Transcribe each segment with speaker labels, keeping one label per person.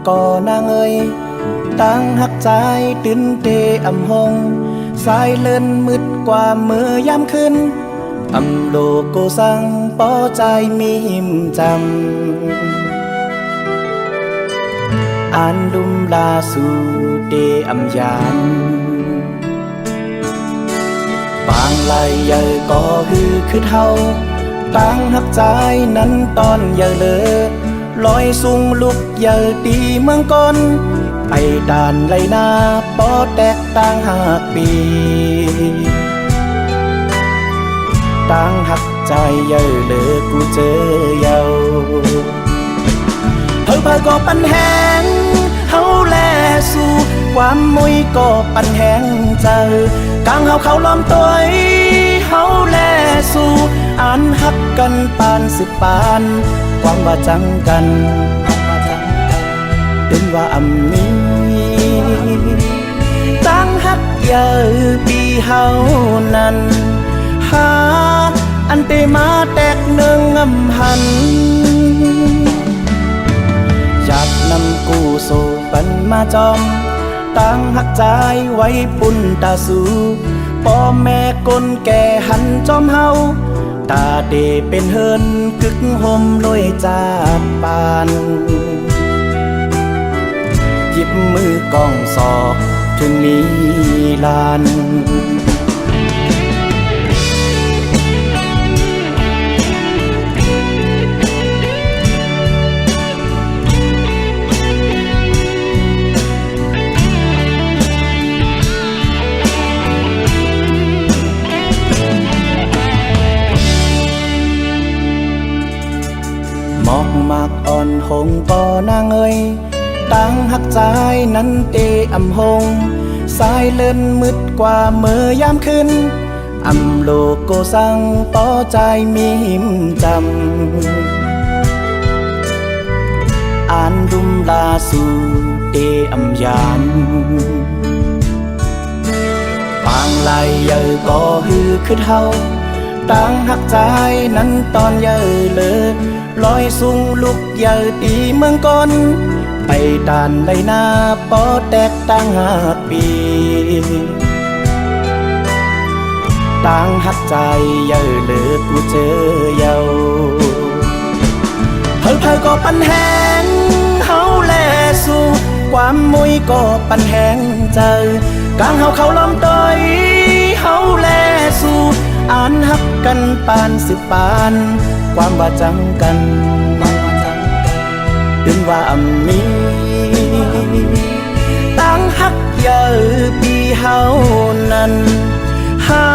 Speaker 1: ก่อนางเอ้ยตั้งหักใจตื่นเตอำหงสายเลินมืดกว่าเมื่อยามขึ้นอำโลโกสังปอใจมีหิมจำอ่านดุมลาสู่เดอำยานบางไหลเยอะก็คือเท่าตั้งหักใจนั้นตอนเยอะเลยลอยสูงลุกเยอะตีเมืองก้นไปด่านไหลนาปอแตกต่างหักปีตั้งหักใจเยอะเลยกูเจอเยาเฮาพาก็ปันแหงเฮาแลสู่ความมุยก็ปันแหงเจอกลางเฮาเขาล้อมตัวเฮาแลสู่อ่านหักกันปานสิบปานความว่าจังกันเป็นว่าอำมีตั้งหักเยอะปีเฮานั้นหาอันเตมาแตกเนืองอำหันอยากนำกูโซปันมาจอมตั้งหักใจไว้ปุ่นตาสูพ่อแม่กลแก่หันจอมเฮาตาเดเป็นเฮินกึกห่มลอยจากปานหยิบมือกองศอกถึงมีลานมอกมากอ่อนหงก่อนางเอ้ยตั้งหักใจนั้นเตอำหงสายเลินมืดกว่าเมื่อยามขึ้นอำโลโกสังปอใจมีหิมจำอ่านดุมลาสู่เตอำยานปางไหลเยอะก็คือเท่าตั้งหักใจนั้นตอนเยอะเลยลอยสูงลุกเยอะตีเมืองก้นไปด่านไหลนาปอแตกต่างหักปีตั้งหักใจเยอะเลยกูเจอเยาเฮาก็ปันแหงเฮาแลสู่ความมุยก็ปันแหงเจอกลางเฮาเขาล้อมต้อยเฮาแลสู่อ่านหักกันปานสิบปานความว่าจังกันดึงว่าอำมีตั้งหักเยอะปีเฮานั้นหา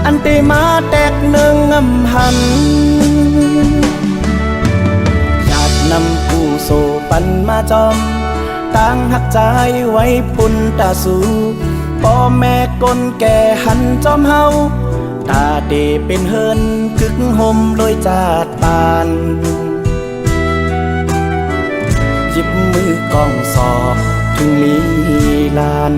Speaker 1: อันเตมาแตกเนืองอำหันอยากนำผู้โซปันมาจอมตั้งหักใจไว้ปุ่นตาสูพ่อแม่กลแก่หันจอมเฮาตาเดเป็นเฮินกึกห่มลอยจาดปานหยิบมือกองศอกถึงมีลาน